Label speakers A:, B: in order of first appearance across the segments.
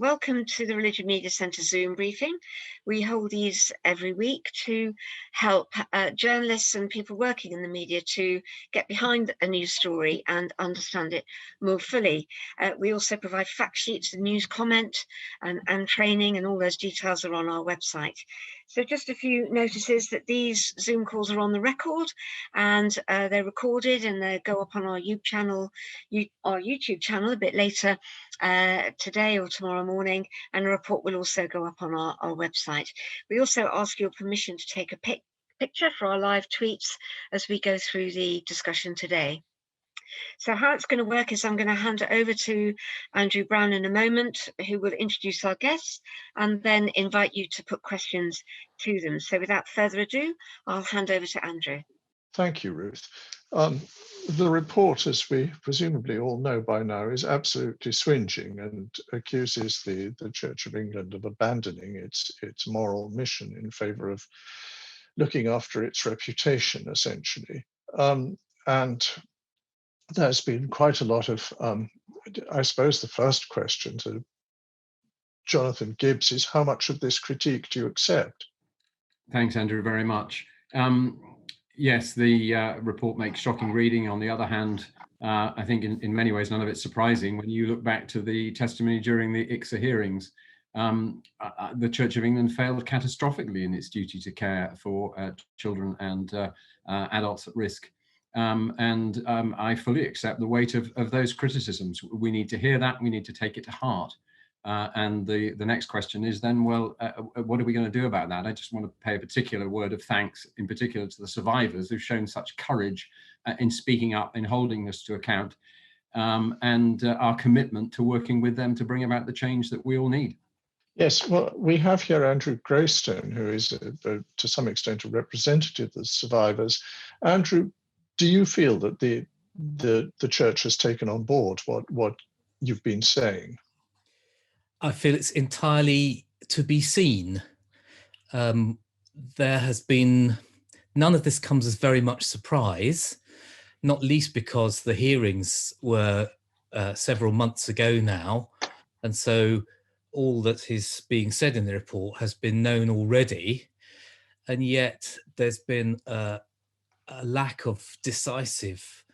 A: Welcome to the Religion Media Centre Zoom briefing. We hold these every week to help journalists and people working in the media to get behind a news story and understand it more fully. We also provide fact sheets and news comment and training, and all those details are on our website. So just a few notices that these Zoom calls are on the record, and they're recorded, and they go up on our YouTube channel a bit later today or tomorrow morning, and a report will also go up on our website. We also ask your permission to take a picture for our live tweets as we go through the discussion today. So how it's going to work is I'm going to hand it over to Andrew Brown in a moment, who will introduce our guests and then invite you to put questions to them. So without further ado, I'll hand over to Andrew.
B: Thank you, Ruth. The report, as we presumably all know by now, is absolutely swingeing and accuses the Church of England of abandoning its moral mission in favour of looking after its reputation, essentially. And there's been quite a lot of, I suppose the first question to Jonathan Gibbs is, how much of this critique do you accept?
C: Thanks, Andrew, very much. Yes, the report makes shocking reading. On the other hand, I think in many ways, none of it's surprising when you look back to the testimony during the ICSA hearings. The Church of England failed catastrophically in its duty to care for children and adults at risk. I fully accept the weight of those criticisms. We need to hear that, we need to take it to heart. And the next question is then, well, what are we going to do about that? I just want to pay a particular word of thanks, in particular to the survivors who've shown such courage in speaking up, in holding this to account, and our commitment to working with them to bring about the change that we all need.
B: Yes, well, we have here Andrew Graystone, who is to some extent a representative of the survivors. Andrew, do you feel that the church has taken on board what you've been saying?
D: I feel it's entirely to be seen. There has been, none of this comes as very much surprise, not least because the hearings were several months ago now. And so all that is being said in the report has been known already. And yet there's been a lack of decisive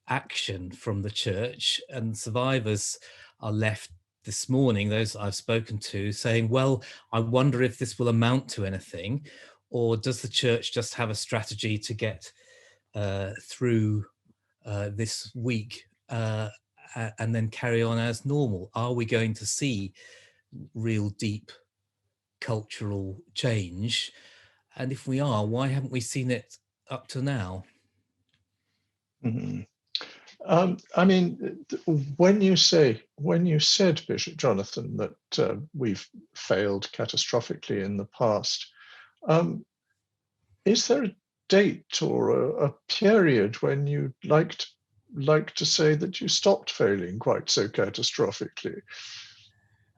D: action from the church, and survivors are left this morning, those I've spoken to, saying, well, I wonder if this will amount to anything, or does the church just have a strategy to get through this week and then carry on as normal? Are we going to see real deep cultural change? And if we are, why haven't we seen it up to now?
B: Mm-hmm. I mean, when you said, Bishop Jonathan, that we've failed catastrophically in the past, is there a date or a period when you'd like to say that you stopped failing quite so catastrophically?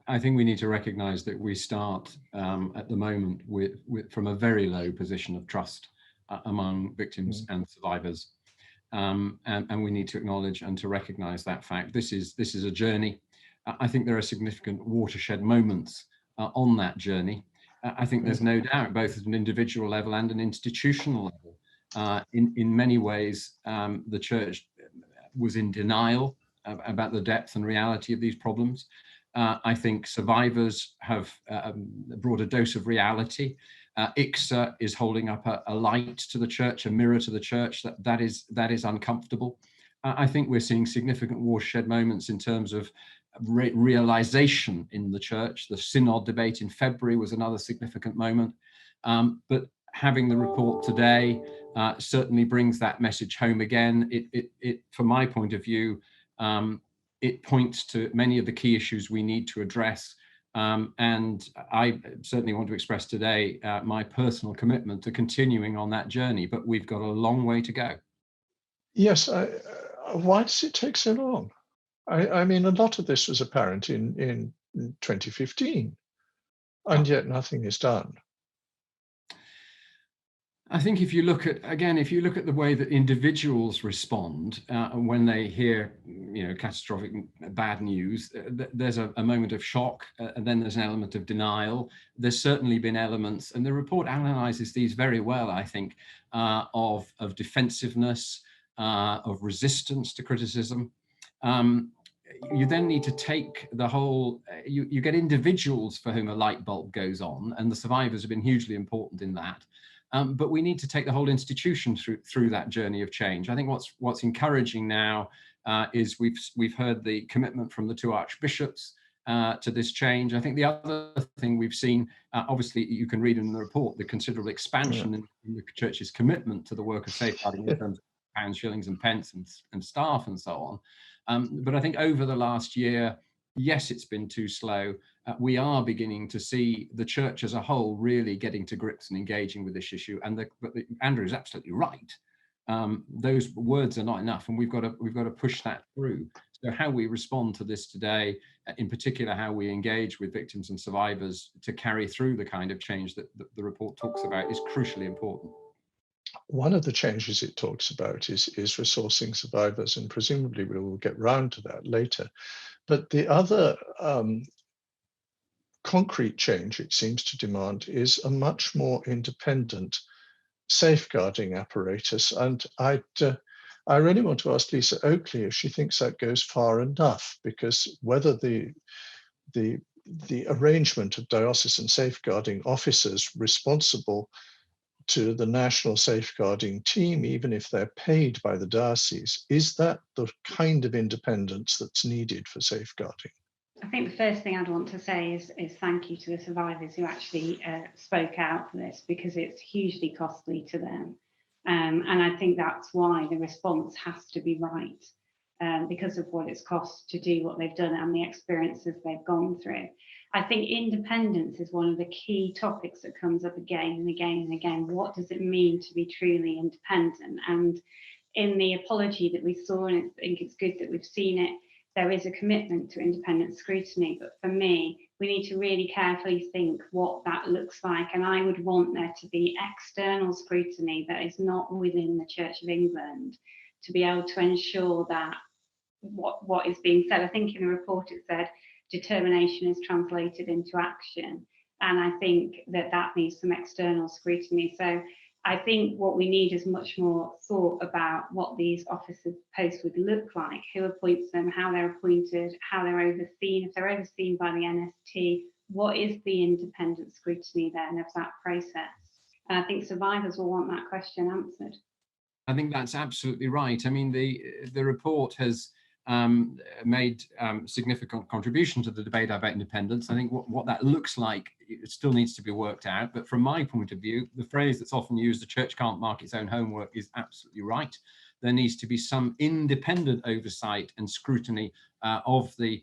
C: I think we need to recognise that we start at the moment from a very low position of trust among victims and survivors. And we need to acknowledge and to recognise that fact. This is a journey. I think there are significant watershed moments on that journey. I think there's no doubt, both at an individual level and an institutional level. In many ways, the church was in denial about the depth and reality of these problems. I think survivors have brought a dose of reality. ICSA is holding up a light to the church, a mirror to the church. That is uncomfortable. I think we're seeing significant watershed moments in terms of realization in the church. The synod debate in February was another significant moment. But having the report today certainly brings that message home again. It from my point of view, it points to many of the key issues we need to address. And I certainly want to express today my personal commitment to continuing on that journey, but we've got a long way to go.
B: Yes, why does it take so long? I mean, a lot of this was apparent in 2015, and yet nothing is done.
C: I think if you look at the way that individuals respond when they hear, catastrophic bad news, there's a moment of shock, and then there's an element of denial. There's certainly been elements, and the report analyzes these very well, I think, of defensiveness, of resistance to criticism. You then need to take the whole, you get individuals for whom a light bulb goes on, and the survivors have been hugely important in that. But we need to take the whole institution through that journey of change. I think what's encouraging now is we've heard the commitment from the two archbishops to this change. I think the other thing we've seen, obviously you can read in the report, the considerable expansion in the church's commitment to the work of safeguarding in terms of pounds, shillings and pence and staff and so on. But I think over the last year, yes, it's been too slow. We are beginning to see the church as a whole really getting to grips and engaging with this issue. And Andrew is absolutely right. Those words are not enough, and we've got to push that through. So how we respond to this today, in particular, how we engage with victims and survivors to carry through the kind of change that the report talks about, is crucially important.
B: One of the changes it talks about is resourcing survivors, and presumably we will get round to that later. But the other concrete change it seems to demand is a much more independent safeguarding apparatus. And I really want to ask Lisa Oakley if she thinks that goes far enough, because whether the arrangement of diocesan safeguarding officers responsible to the national safeguarding team, even if they're paid by the diocese, is that the kind of independence that's needed for safeguarding?
E: I think the first thing I'd want to say is thank you to the survivors who actually spoke out for this, because it's hugely costly to them. And I think that's why the response has to be right, because of what it's cost to do what they've done and the experiences they've gone through. I think independence is one of the key topics that comes up again and again and again. What does it mean to be truly independent? And in the apology that we saw, and I think it's good that we've seen it, there is a commitment to independent scrutiny. But for me, we need to really carefully think what that looks like. And I would want there to be external scrutiny that is not within the Church of England, to be able to ensure that what is being said. I think in the report it said determination is translated into action. And I think that needs some external scrutiny. So I think what we need is much more thought about what these officers' posts would look like, who appoints them, how they're appointed, how they're overseen. If they're overseen by the NST, what is the independent scrutiny then of that process? And I think survivors will want that question answered.
C: I think that's absolutely right. I mean, the report has made significant contribution to the debate about independence. I think what that looks like, it still needs to be worked out. But from my point of view, the phrase that's often used, the church can't mark its own homework, is absolutely right. There needs to be some independent oversight and scrutiny of the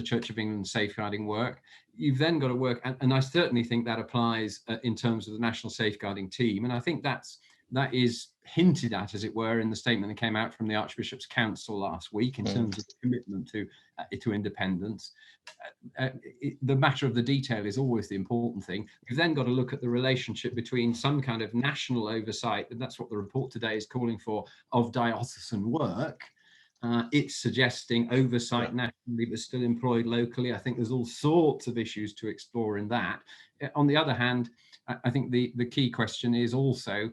C: Church of England safeguarding work. You've then got to work, and I certainly think that applies in terms of the national safeguarding team. And I think that is hinted at, as it were, in the statement that came out from the Archbishop's Council last week in terms of commitment to independence. The matter of the detail is always the important thing. We've then got to look at the relationship between some kind of national oversight, and that's what the report today is calling for, of diocesan work. It's suggesting oversight nationally but still employed locally. I think there's all sorts of issues to explore in that. On the other hand, I think the key question is also,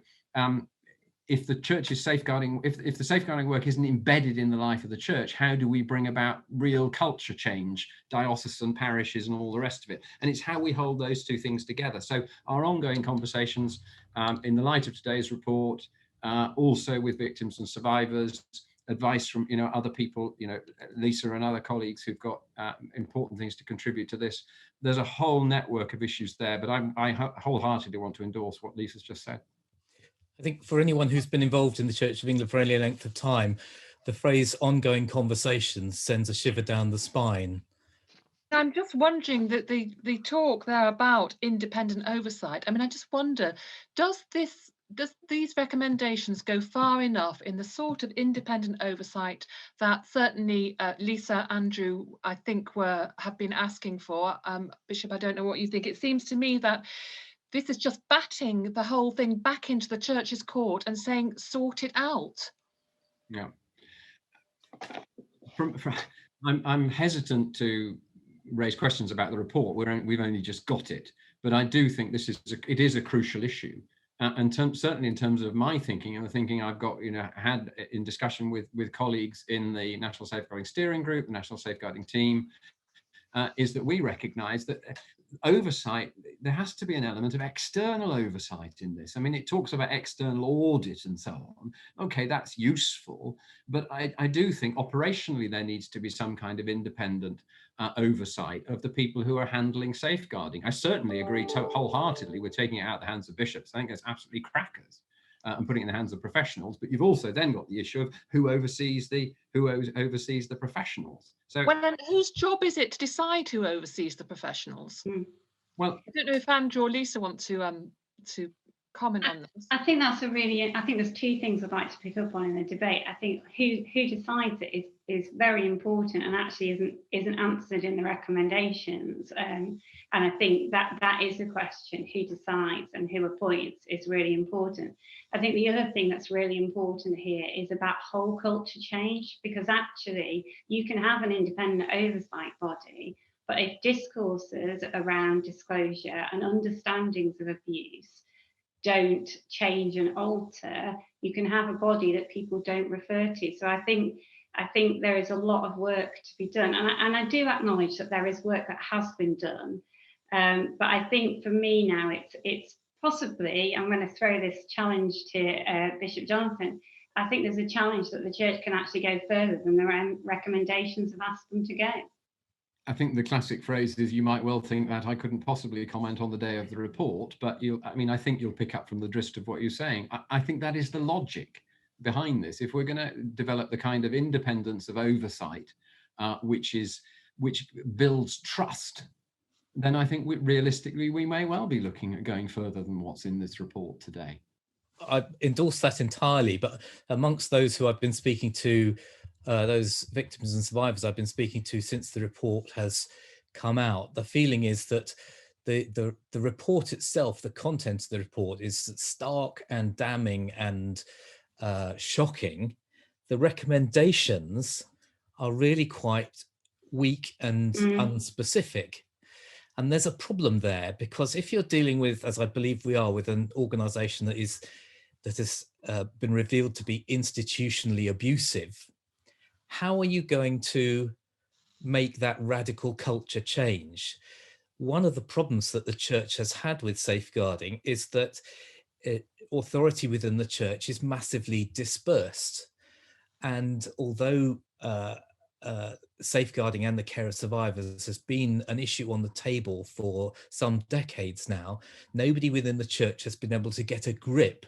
C: if the church is safeguarding, if the safeguarding work isn't embedded in the life of the church, how do we bring about real culture change, diocesan parishes and all the rest of it? And it's how we hold those two things together. So our ongoing conversations in the light of today's report, also with victims and survivors, advice from other people, Lisa and other colleagues who've got important things to contribute to this. There's a whole network of issues there, but I wholeheartedly want to endorse what Lisa's just said.
D: I think for anyone who's been involved in the Church of England for any length of time, the phrase ongoing conversations sends a shiver down the spine.
F: I'm just wondering that the talk there about independent oversight, I mean, I just wonder, does these recommendations go far enough in the sort of independent oversight that certainly Lisa, Andrew, I think have been asking for? Bishop, I don't know what you think. It seems to me that this is just batting the whole thing back into the church's court and saying, sort it out.
C: Yeah. I'm hesitant to raise questions about the report. We've only just got it, but I do think it is a crucial issue, and certainly in terms of my thinking and the thinking I've got, had in discussion with colleagues in the National Safeguarding Steering Group, the National Safeguarding Team, is that we recognise that oversight, there has to be an element of external oversight in this. I mean, it talks about external audit and so on. Okay, that's useful, but I do think operationally there needs to be some kind of independent oversight of the people who are handling safeguarding. I certainly agree wholeheartedly with taking it out of the hands of bishops. I think that's absolutely crackers. And putting it in the hands of professionals, but you've also then got the issue of who oversees the professionals. So,
F: well, then whose job is it to decide who oversees the professionals?
C: Well,
F: I don't know if Andrew or Lisa want to comment on this.
E: I think that's I think there's two things I'd like to pick up on in the debate. I think who decides it is very important, and actually isn't answered in the recommendations. And I think that is the question: who decides and who appoints is really important. I think the other thing that's really important here is about whole culture change, because actually you can have an independent oversight body, but if discourses around disclosure and understandings of abuse don't change and alter, you can have a body that people don't refer to. So I think there is a lot of work to be done, and I do acknowledge that there is work that has been done, but I think for me now it's possibly, I'm going to throw this challenge to Bishop Jonathan. I think there's a challenge that the church can actually go further than the recommendations have asked them to go.
C: I think the classic phrase is, you might well think that I couldn't possibly comment on the day of the report, but I think you'll pick up from the gist of what you're saying. I think that is the logic behind this. If we're going to develop the kind of independence of oversight, which builds trust, then I think realistically we may well be looking at going further than what's in this report today.
D: I endorse that entirely, but amongst those who I've been speaking to, those victims and survivors I've been speaking to since the report has come out, the feeling is that the report itself, the content of the report, is stark and damning and shocking. The recommendations are really quite weak and unspecific. And there's a problem there, because if you're dealing with, as I believe we are, with an organisation that has been revealed to be institutionally abusive, how are you going to make that radical culture change? One of the problems that the church has had with safeguarding is that authority within the church is massively dispersed. And although safeguarding and the care of survivors has been an issue on the table for some decades now, nobody within the church has been able to get a grip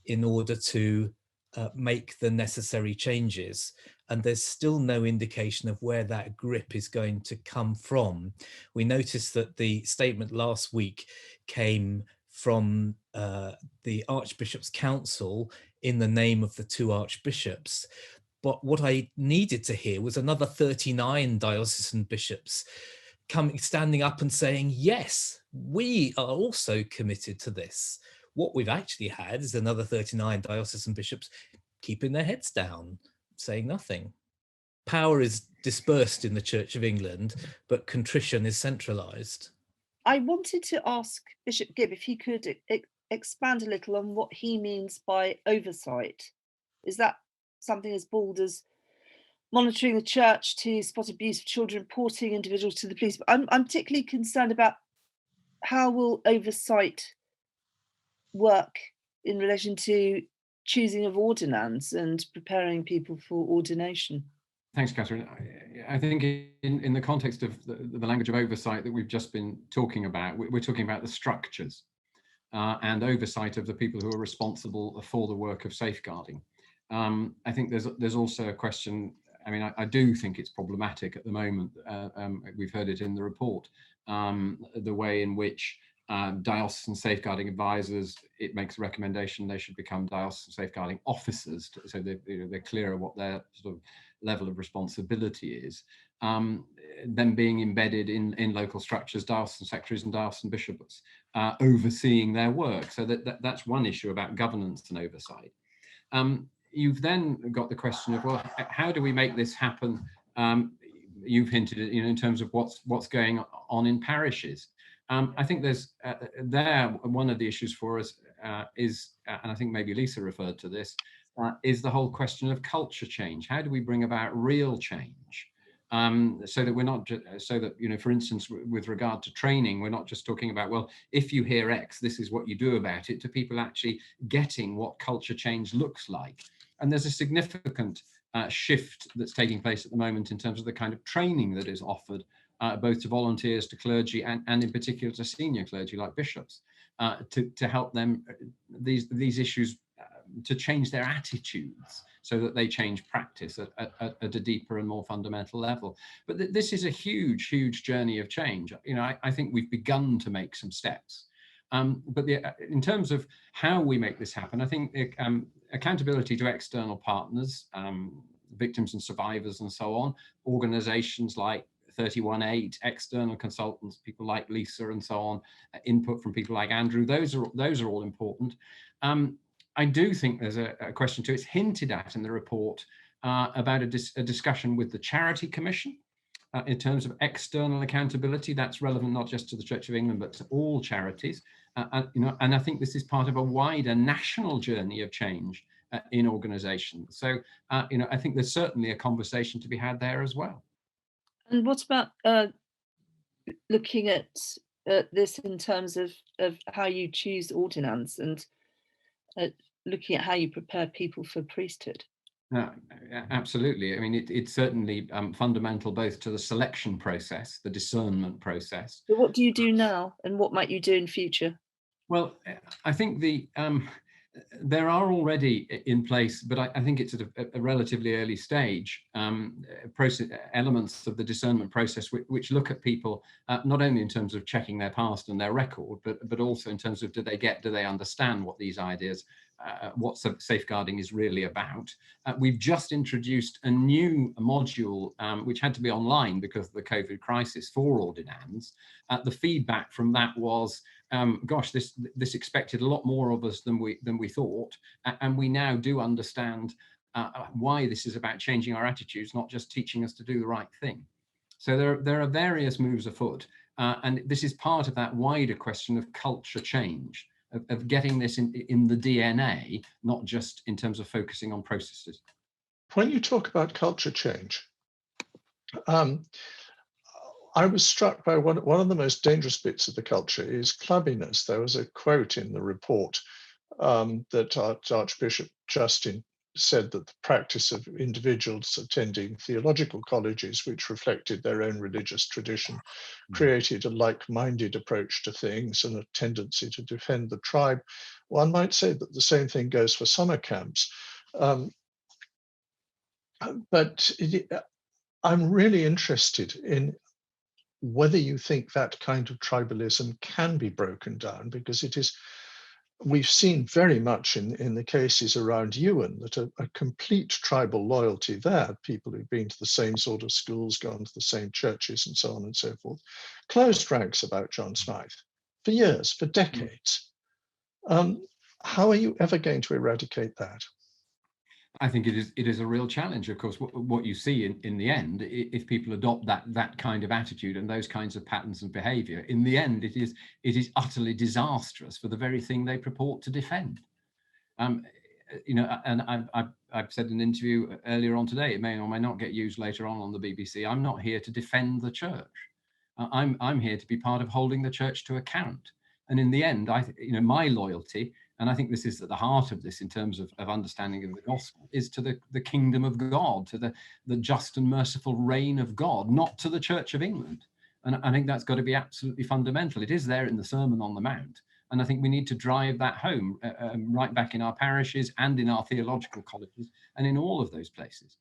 D: in order to make the necessary changes. And there's still no indication of where that grip is going to come from. We noticed that the statement last week came from the Archbishop's Council in the name of the two archbishops. But what I needed to hear was another 39 diocesan bishops standing up and saying, yes, we are also committed to this. What we've actually had is another 39 diocesan bishops keeping their heads down, saying nothing. Power is dispersed in the Church of England, but contrition is centralised.
G: I wanted to ask Bishop Gibb if he could expand a little on what he means by oversight. Is that something as bold as monitoring the church to spot abuse of children, reporting individuals to the police? But I'm particularly concerned about how will oversight work in relation to choosing of ordinands and preparing people for ordination.
C: Thanks, Catherine. I think in the context of the language of oversight that we've just been talking about, we're talking about the structures and oversight of the people who are responsible for the work of safeguarding. I think there's also a question. I mean, I do think it's problematic at the moment. We've heard it in the report, the way in which diocesan safeguarding advisors, it makes a recommendation they should become diocesan safeguarding officers, so they're clear what their sort of level of responsibility is. them being embedded in local structures, diocesan secretaries and diocesan bishops, overseeing their work. So that's one issue about governance and oversight. You've then got the question of, well, how do we make this happen? You've hinted at, in terms of what's going on in parishes. I think there's one of the issues for us is, and I think maybe Lisa referred to this, is the whole question of culture change. How do we bring about real change? So that we're not so that, for instance, with regard to training, we're not just talking about, well, if you hear X, this is what you do about it, to people actually getting what culture change looks like. And there's a significant shift that's taking place at the moment in terms of the kind of training that is offered, both to volunteers, to clergy, and in particular to senior clergy like bishops, to help them, these issues, to change their attitudes so that they change practice at a deeper and more fundamental level. But this is a huge, huge journey of change. I think we've begun to make some steps. But in terms of how we make this happen, I think accountability to external partners, victims and survivors and so on, organizations like 31/8, external consultants, people like Lisa and so on, input from people like Andrew, those are all important. I do think there's a question too, it's hinted at in the report about a discussion with the Charity Commission in terms of external accountability. That's relevant not just to the Church of England, but to all charities. And I think this is part of a wider national journey of change in organisations. So, I think there's certainly a conversation to be had there as well.
G: And what about looking at this in terms of how you choose ordinands and looking at how you prepare people for priesthood?
C: Absolutely. I mean, it's certainly fundamental both to the selection process, the discernment process.
G: So what do you do now, and what might you do in future?
C: Well, I think there are already in place, but I think it's at a relatively early stage, elements of the discernment process which look at people not only in terms of checking their past and their record, but also in terms of do they understand what these ideas, what safeguarding is really about. We've just introduced a new module which had to be online because of the COVID crisis for ordinands. The feedback from that was, gosh, this expected a lot more of us than we thought, and we now do understand why this is about changing our attitudes, not just teaching us to do the right thing. So there are various moves afoot, and this is part of that wider question of culture change, of getting this in the DNA, not just in terms of focusing on processes.
B: When you talk about culture change, I was struck by one of the most dangerous bits of the culture is clubbiness. There was a quote in the report that Archbishop Justin said that the practice of individuals attending theological colleges which reflected their own religious tradition created a like-minded approach to things and a tendency to defend the tribe. One might say that the same thing goes for summer camps. But I'm really interested in whether you think that kind of tribalism can be broken down, because we've seen very much in the cases around Ewan that a complete tribal loyalty there, people who've been to the same sort of schools, gone to the same churches and so on and so forth, closed ranks about John Smythe for years, for decades. How are you ever going to eradicate that?
C: I think it is a real challenge. Of course, what you see in the end, if people adopt that kind of attitude and those kinds of patterns of behaviour, in the end, it is utterly disastrous for the very thing they purport to defend. And I've said in an interview earlier on today, it may or may not get used later on the BBC. I'm not here to defend the church. I'm here to be part of holding the church to account. And in the end, my loyalty, and I think this is at the heart of this in terms of understanding of the gospel, is to the kingdom of God, to the just and merciful reign of God, not to the Church of England. And I think that's got to be absolutely fundamental. It is there in the Sermon on the Mount. And I think we need to drive that home right back in our parishes and in our theological colleges and in all of those places.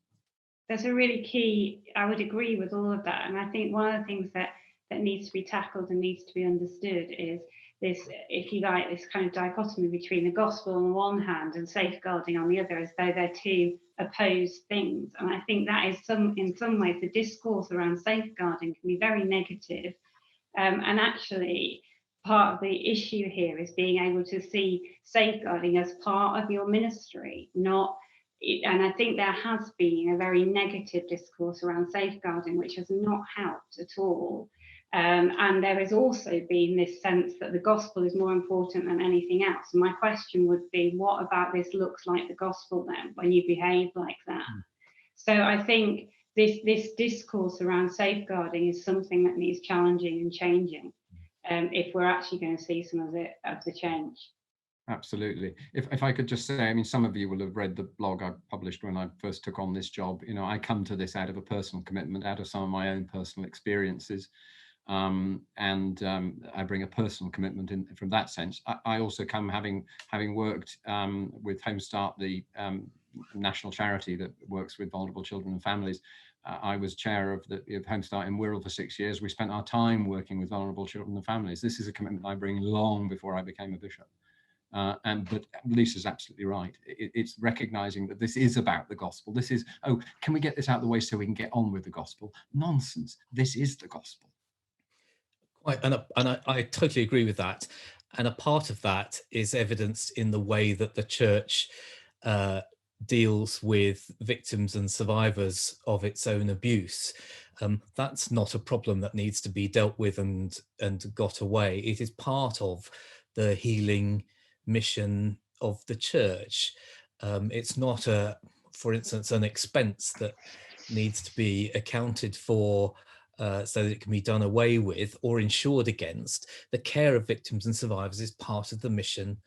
E: That's a really key, I would agree with all of that. And I think one of the things that that needs to be tackled and needs to be understood is this, if you like, this kind of dichotomy between the gospel on the one hand and safeguarding on the other, as though they're two opposed things. And I think that is in some ways the discourse around safeguarding can be very negative. And actually, part of the issue here is being able to see safeguarding as part of your ministry, not. And I think there has been a very negative discourse around safeguarding, which has not helped at all. And there has also been this sense that the gospel is more important than anything else. And my question would be, what about this looks like the gospel then, when you behave like that? So I think this discourse around safeguarding is something that needs challenging and changing, if we're actually going to see some of the change.
C: Absolutely. If I could just say, I mean, some of you will have read the blog I published when I first took on this job. You know, I come to this out of a personal commitment, out of some of my own personal experiences. I bring a personal commitment in from that sense. I also come having worked with Home Start, the national charity that works with vulnerable children and families. I was chair of Home Start in Wirral for 6 years. We spent our time working with vulnerable children and families. This is a commitment I bring long before I became a bishop. But Lisa's absolutely right. It's recognizing that this is about the gospel. This is, oh, can we get this out of the way so we can get on with the gospel? Nonsense. This is the gospel.
D: And I totally agree with that. And a part of that is evidenced in the way that the church deals with victims and survivors of its own abuse. That's not a problem that needs to be dealt with and got away. It is part of the healing mission of the church. It's not for instance, an expense that needs to be accounted for so that it can be done away with or insured against. The care of victims and survivors is part of the mission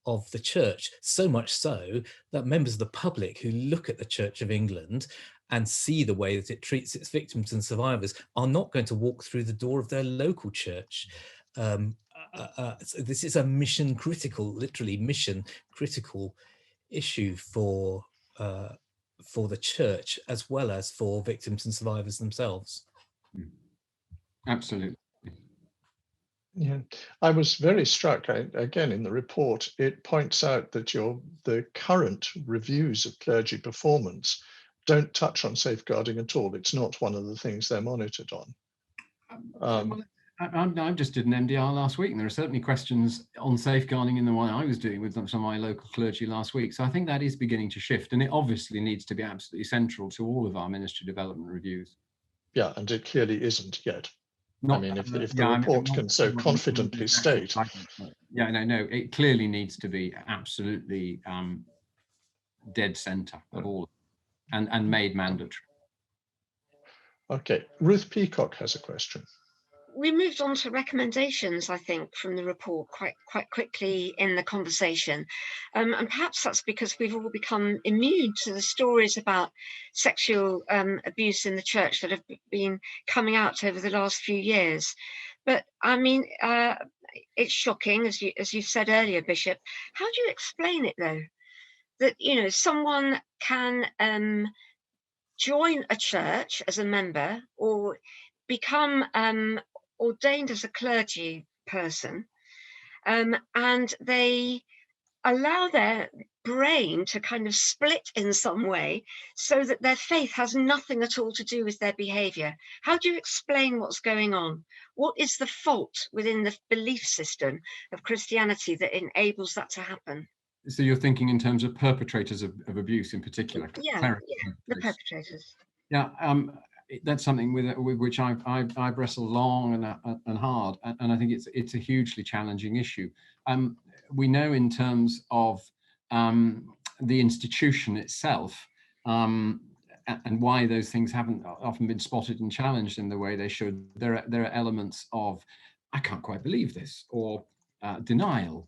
D: of the church, so much so that members of the public who look at the Church of England and see the way that it treats its victims and survivors are not going to walk through the door of their local church. So this is a mission critical, literally mission critical issue for the church as well as for victims and survivors themselves.
C: Absolutely.
B: Yeah, I was very struck. Again, in the report, it points out that the current reviews of clergy performance don't touch on safeguarding at all. It's not one of the things they're monitored on.
C: I just did an MDR last week, and there are certainly questions on safeguarding in the one I was doing with some of my local clergy last week. So I think that is beginning to shift, and it obviously needs to be absolutely central to all of our ministry development reviews.
B: Yeah, and it clearly isn't yet. I mean, if the report can so confidently state.
C: Yeah, no, it clearly needs to be absolutely dead center of all, and made mandatory.
B: Okay, Ruth Peacock has a question.
A: We moved on to recommendations, I think, from the report quite quickly in the conversation. And perhaps that's because we've all become immune to the stories about sexual abuse in the church that have been coming out over the last few years. But I mean, it's shocking, as you said earlier, Bishop. How do you explain it, though? That, you know, someone can join a church as a member or become ordained as a clergy person, and they allow their brain to kind of split in some way so that their faith has nothing at all to do with their behavior. How do you explain what's going on? What is the fault within the belief system of Christianity that enables that to happen?
C: So you're thinking in terms of perpetrators of abuse in particular?
A: Yeah, the perpetrators.
C: Yeah, that's something with which I've wrestled long and hard, and I think it's a hugely challenging issue. We know in terms of the institution itself and why those things haven't often been spotted and challenged in the way they should. There are elements of I can't quite believe this, or denial.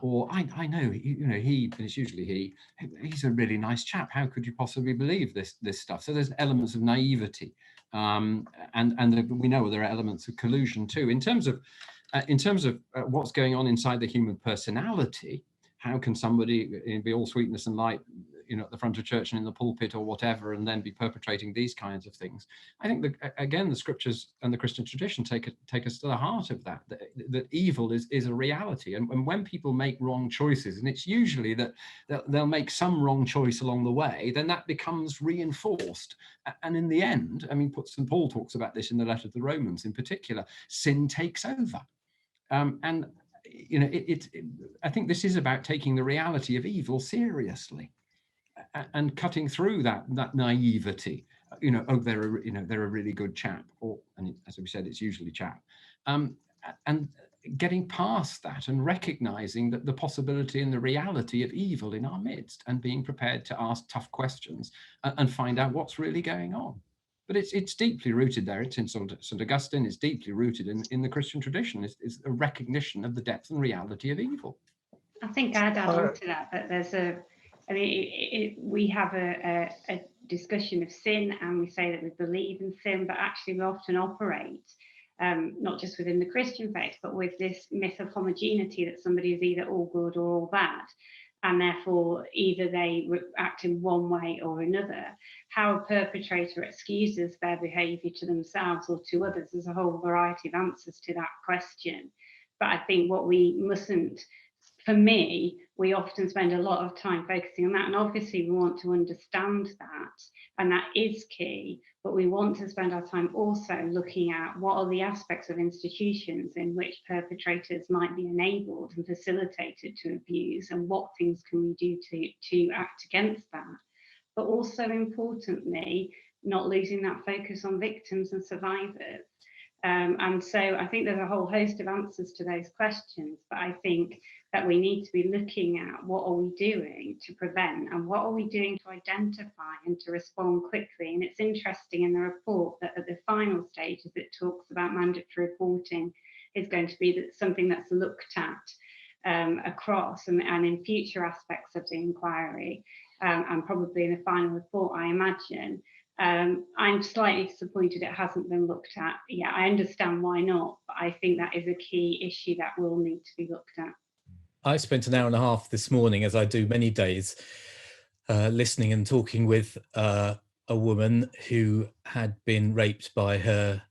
C: Or I know, you know, he, and it's usually he's a really nice chap. How could you possibly believe this stuff? So there's elements of naivety, and we know there are elements of collusion too. In terms of what's going on inside the human personality, how can somebody be all sweetness and light at the front of church and in the pulpit or whatever, and then be perpetrating these kinds of things. I think that, again, the scriptures and the Christian tradition take us to the heart of that evil is a reality. And when people make wrong choices, and it's usually that they'll make some wrong choice along the way, then that becomes reinforced. And in the end, I mean, St. Paul talks about this in the letter to the Romans in particular, sin takes over. And I think this is about taking the reality of evil seriously and cutting through that naivety. They're a really good chap, and as we said, it's usually chap, and getting past that and recognizing that the possibility and the reality of evil in our midst, and being prepared to ask tough questions and find out what's really going on. But it's deeply rooted there. It's in St. Augustine. It's deeply rooted in the Christian tradition. It's a recognition of the depth and reality of evil.
E: I think I'd add on to that there's we have a discussion of sin, and we say that we believe in sin, but actually we often operate not just within the Christian faith, but with this myth of homogeneity, that somebody is either all good or all bad. And therefore, either they act in one way or another. How a perpetrator excuses their behaviour to themselves or to others, there's a whole variety of answers to that question. But I think what we mustn't, for me, we often spend a lot of time focusing on that. And obviously we want to understand that, and that is key. But we want to spend our time also looking at what are the aspects of institutions in which perpetrators might be enabled and facilitated to abuse, and what things can we do to act against that. But also importantly, not losing that focus on victims and survivors. And so I think there's a whole host of answers to those questions, but I think that we need to be looking at what are we doing to prevent, and what are we doing to identify and to respond quickly. And it's interesting in the report that at the final stages it talks about mandatory reporting is going to be something that's looked at across and in future aspects of the inquiry, and probably in the final report, I imagine. I'm slightly disappointed it hasn't been looked at. Yeah, I understand why not, but I think that is a key issue that will need to be looked at.
D: I spent an hour and a half this morning, as I do many days, listening and talking with a woman who had been raped by her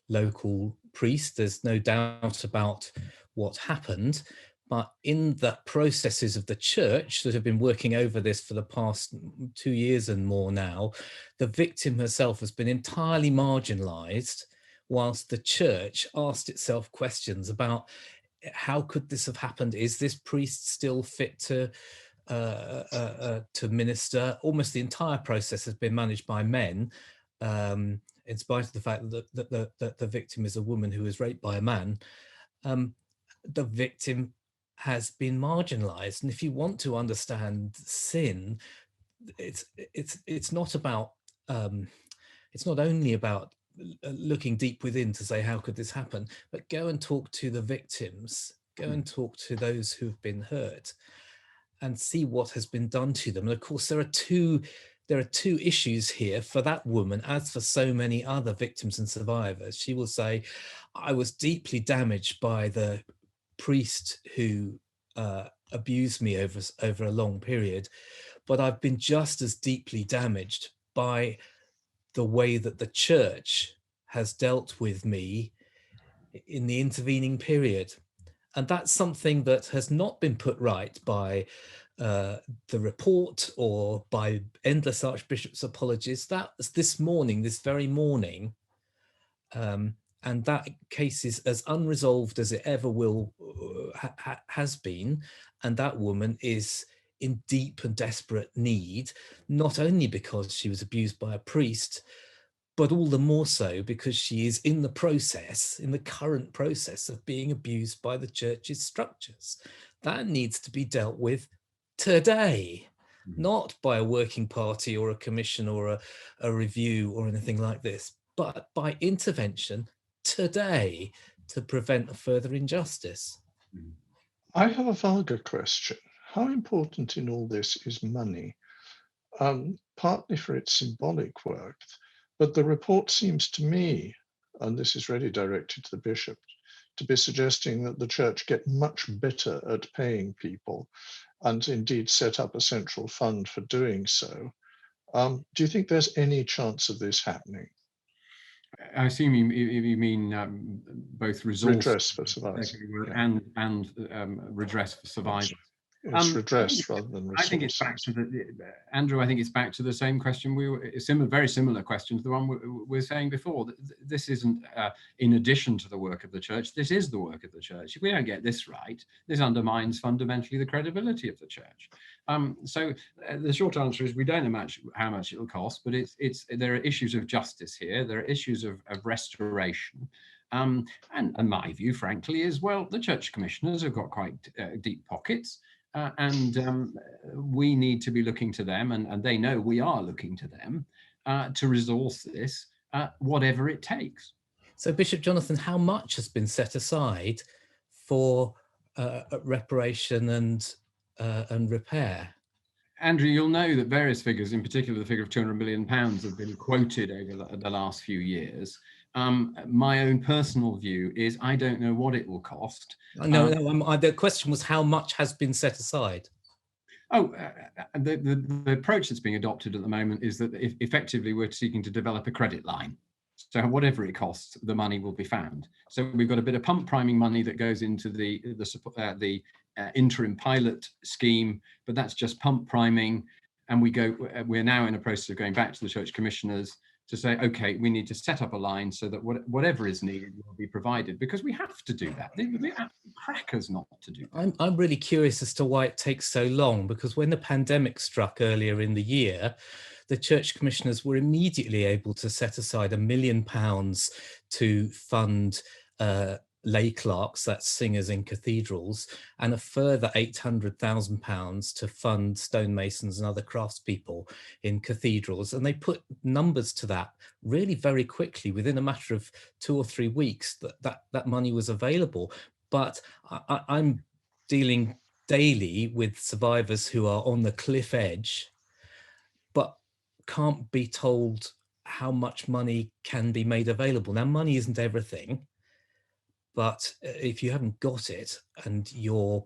D: local priest. There's no doubt about what happened, but in the processes of the church that have been working over this for the past 2 years and more now, the victim herself has been entirely marginalized, whilst the church asked itself questions about how could this have happened? Is this priest still fit to minister? Almost the entire process has been managed by men, in spite of the fact that the victim is a woman who was raped by a man. The victim has been marginalized, and if you want to understand sin, it's not about it's not only about looking deep within to say how could this happen, but go and talk to the victims, go and talk to those who've been hurt, and see what has been done to them. And of course, there are two issues here for that woman, as for so many other victims and survivors. She will say, I was deeply damaged by the priest who abused me over a long period, but I've been just as deeply damaged by the way that the church has dealt with me in the intervening period. And that's something that has not been put right by the report or by endless archbishops' apologies. That's this very morning, and that case is as unresolved as it ever will has been, and that woman is in deep and desperate need, not only because she was abused by a priest, but all the more so because she is in the current process of being abused by the church's structures. That needs to be dealt with today, not by a working party or a commission or a review or anything like this, but by intervention today to prevent a further injustice.
B: I have a vulgar question. How important in all this is money? Partly for its symbolic work, but the report seems to me, and this is really directed to the bishop, to be suggesting that the church get much better at paying people and indeed set up a central fund for doing so. Do you think there's any chance of this happening?
C: I assume you mean both
B: redress for survivors
C: and redress for survivors.
B: It's redress rather than resource.
C: I think it's back to Andrew. I think it's back to the same question very similar question to the one we were saying before. This isn't in addition to the work of the church. This is the work of the church. If we don't get this right, this undermines fundamentally the credibility of the church. So the short answer is we don't know how much it'll cost, but there are issues of justice here. There are issues of restoration. And my view, frankly, is, well, the church commissioners have got quite deep pockets. And we need to be looking to them, and they know we are looking to them to resource this, whatever it takes.
D: So, Bishop Jonathan, how much has been set aside for reparation and repair?
C: Andrew, you'll know that various figures, in particular the figure of £200 million, have been quoted over the last few years. My own personal view is I don't know what it will cost.
D: The question was how much has been set aside?
C: The approach that's being adopted at the moment is that effectively we're seeking to develop a credit line. So whatever it costs, the money will be found. So we've got a bit of pump priming money that goes into the interim pilot scheme, but that's just pump priming. And we're now in a process of going back to the church commissioners to say, okay, we need to set up a line so that whatever is needed will be provided, because we have to do that. They're crackers not to do that.
D: I'm really curious as to why it takes so long, because when the pandemic struck earlier in the year, the church commissioners were immediately able to set aside £1 million to fund lay clerks, that's singers in cathedrals, and a further £800,000 to fund stonemasons and other craftspeople in cathedrals. And they put numbers to that really very quickly. Within a matter of 2 or 3 weeks, that money was available. But I'm dealing daily with survivors who are on the cliff edge, but can't be told how much money can be made available. Now, money isn't everything. But if you haven't got it and your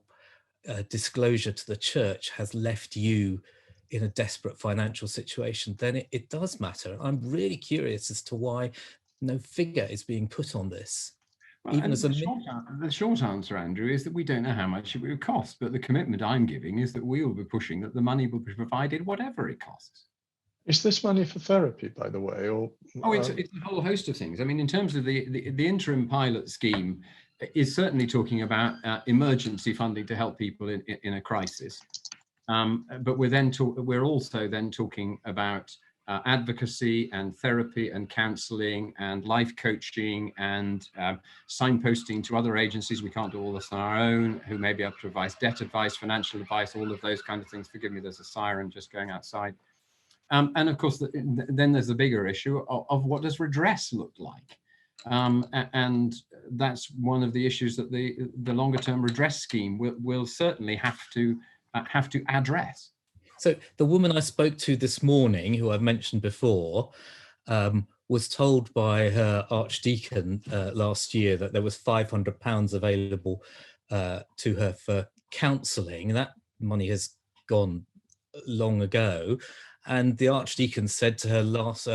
D: disclosure to the church has left you in a desperate financial situation, then it does matter. I'm really curious as to why no figure is being put on this.
C: Well, even as the short answer, Andrew, is that we don't know how much it will cost. But the commitment I'm giving is that we will be pushing that the money will be provided whatever it costs.
B: Is this money for therapy, by the way? Or
C: it's a whole host of things. I mean, in terms of the interim pilot scheme, is certainly talking about emergency funding to help people in a crisis. But we're also then talking about advocacy and therapy and counselling and life coaching and signposting to other agencies. We can't do all this on our own, who may be able to provide debt advice, financial advice, all of those kind of things. Forgive me, there's a siren just going outside. And of course, then there's the bigger issue of what does redress look like? And that's one of the issues that the longer term redress scheme will certainly have to address.
D: So the woman I spoke to this morning, who I've mentioned before, was told by her archdeacon last year that there was £500 available to her for counselling. That money has gone long ago. And the archdeacon said to her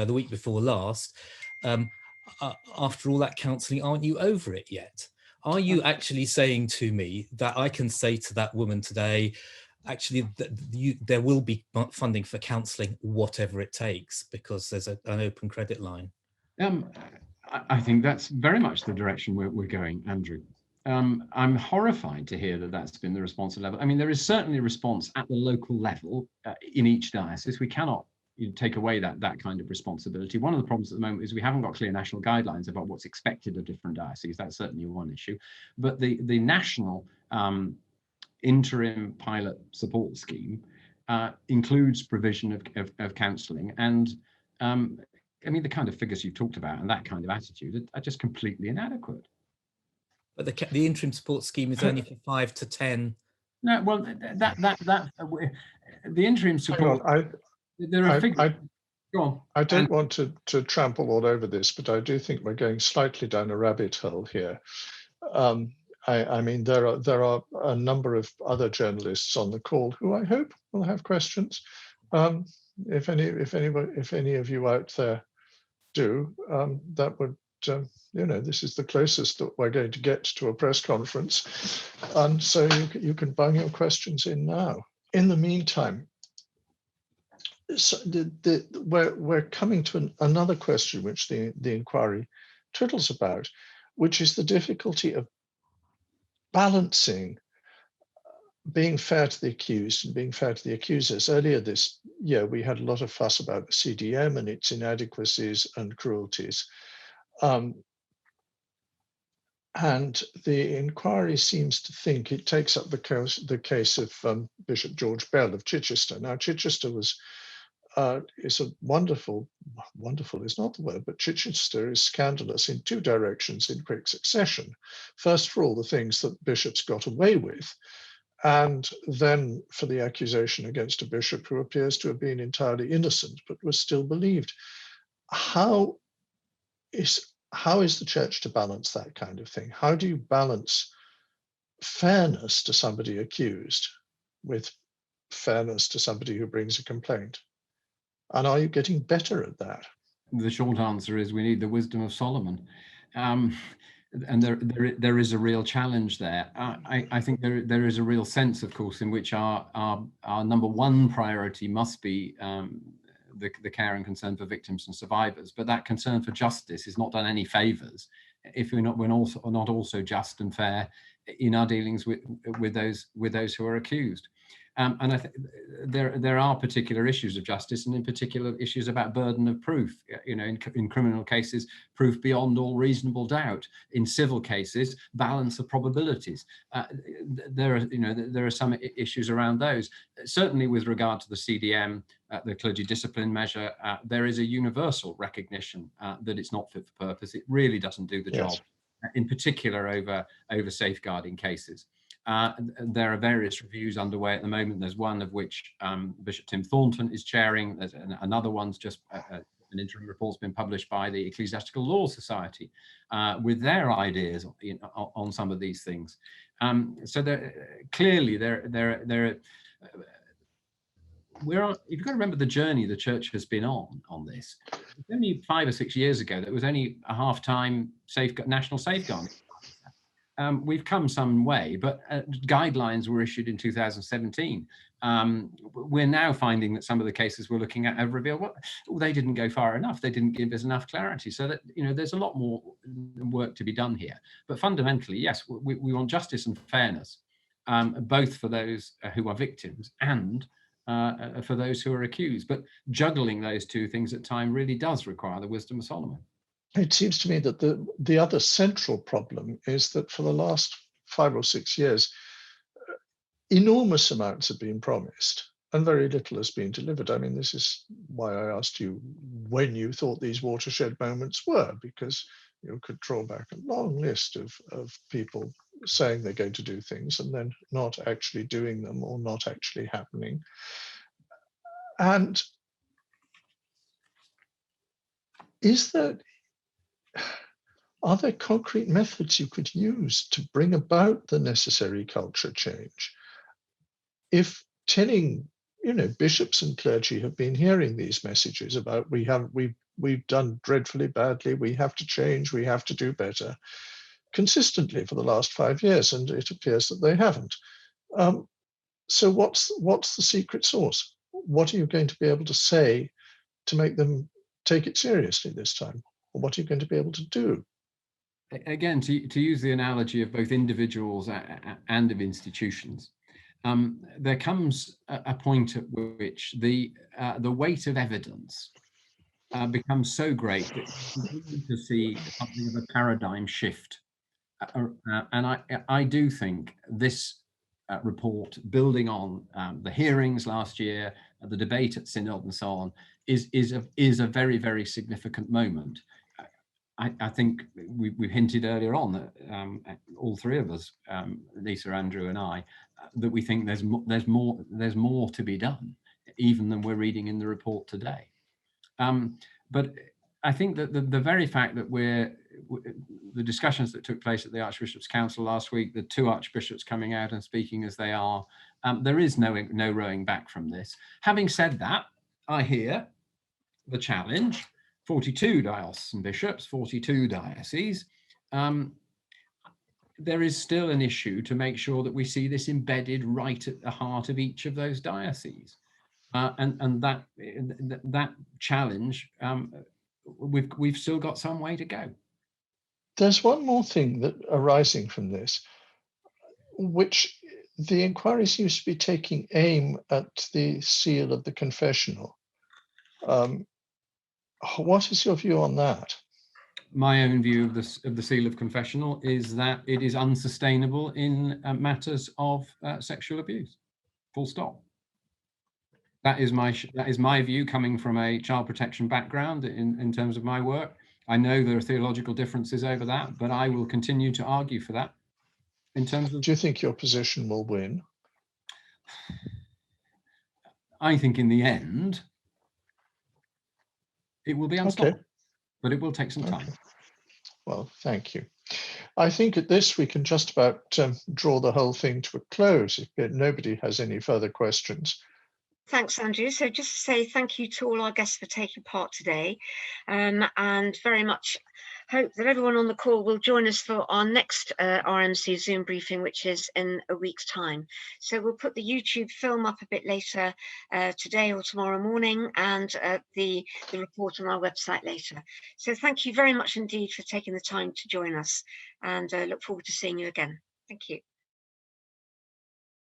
D: the week before last, after all that counselling, aren't you over it yet? Are you actually saying to me that I can say to that woman today, actually, there will be funding for counselling, whatever it takes, because there's an open credit line?
C: I think that's very much the direction we're going, Andrew. I'm horrified to hear that that's been the response level. I mean, there is certainly a response at the local level in each diocese. We cannot take away that kind of responsibility. One of the problems at the moment is we haven't got clear national guidelines about what's expected of different dioceses. That's certainly one issue. But the national interim pilot support scheme includes provision of counselling. And I mean, the kind of figures you've talked about and that kind of attitude are just completely inadequate.
D: But the interim support scheme is only for 5 to 10.
C: No, well, the interim support. There are figures. Go on.
B: I don't want to trample all over this, but I do think we're going slightly down a rabbit hole here. I mean, there are a number of other journalists on the call who I hope will have questions. If any of you out there do, that would, this is the closest that we're going to get to a press conference, and so you can bung your questions in now. In the meantime, so we're coming to another question which the inquiry twiddles about, which is the difficulty of balancing being fair to the accused and being fair to the accusers. Earlier this year, we had a lot of fuss about the CDM and its inadequacies and cruelties. And the inquiry seems to think it takes up the case of Bishop George Bell of Chichester. Now, Chichester is a wonderful is not the word, but Chichester is scandalous in two directions in quick succession. First, for all the things that bishops got away with, and then for the accusation against a bishop who appears to have been entirely innocent but was still believed. How is the church to balance that kind of thing? How do you balance fairness to somebody accused with fairness to somebody who brings a complaint? And are you getting better at that?
C: The short answer is we need the wisdom of Solomon. And there is a real challenge there. I think there is a real sense, of course, in which our number one priority must be the care and concern for victims and survivors. But that concern for justice is not done any favors if we're not also just and fair in our dealings with those who are accused. And I think there are particular issues of justice, and in particular issues about burden of proof. In criminal cases, proof beyond all reasonable doubt. In civil cases, balance of probabilities. There are some issues around those. Certainly, with regard to the CDM, the clergy discipline measure, there is a universal recognition that it's not fit for purpose. It really doesn't do the job. In particular, over safeguarding cases. There are various reviews underway at the moment. There's one of which Bishop Tim Thornton is chairing. There's another one's just an interim report's been published by the Ecclesiastical Law Society with their ideas on some of these things. So clearly you've got to remember the journey the church has been on this. Only 5 or 6 years ago, there was only a half-time national safeguarding. We've come some way, but guidelines were issued in 2017. We're now finding that some of the cases we're looking at have revealed, they didn't go far enough. They didn't give us enough clarity. So that, there's a lot more work to be done here. But fundamentally, yes, we want justice and fairness, both for those who are victims and for those who are accused. But juggling those two things at time really does require the wisdom of Solomon.
B: It seems to me that the other central problem is that for the last 5 or 6 years, enormous amounts have been promised and very little has been delivered. I mean, this is why I asked you when you thought these watershed moments were, because you could draw back a long list of people saying they're going to do things and then not actually doing them or not actually happening. And are there concrete methods you could use to bring about the necessary culture change? If telling, bishops and clergy have been hearing these messages about we've done dreadfully badly, we have to change, we have to do better, consistently for the last 5 years, and it appears that they haven't. So what's the secret sauce? What are you going to be able to say to make them take it seriously this time? Or what are you going to be able to do?
C: Again, to use the analogy of both individuals and of institutions, there comes a point at which the weight of evidence becomes so great that you need to see something of a paradigm shift. And I do think this report, building on the hearings last year, the debate at Synod and so on, is a very, very significant moment. I think we've hinted earlier on that all three of us, Lisa, Andrew, and I, that we think there's more to be done, even than we're reading in the report today. But I think that the very fact that we're the discussions that took place at the Archbishops' Council last week, the 2 archbishops coming out and speaking as they are, there is no rowing back from this. Having said that, I hear the challenge, 42 diocesan bishops, 42 dioceses. There is still an issue to make sure that we see this embedded right at the heart of each of those dioceses. And that challenge, we've still got some way to go.
B: There's one more thing that arising from this, which the inquiry seems to be taking aim at the seal of the confessional. What is your view on that?
C: My own view of the seal of confessional is that it is unsustainable in matters of sexual abuse. Full stop. That is my view, coming from a child protection background in terms of my work. I know there are theological differences over that, but I will continue to argue for that. In terms of,
B: do you think your position will win?
C: I think in the end, it will be unstoppable, but it will take some time.
B: Well, thank you. I think at this we can just about draw the whole thing to a close if nobody has any further questions.
A: Thanks, Andrew. So just to say thank you to all our guests for taking part today, and very much hope that everyone on the call will join us for our next RMC Zoom briefing, which is in a week's time. So we'll put the YouTube film up a bit later today or tomorrow morning, and the report on our website later. So thank you very much indeed for taking the time to join us, and look forward to seeing you again. Thank you.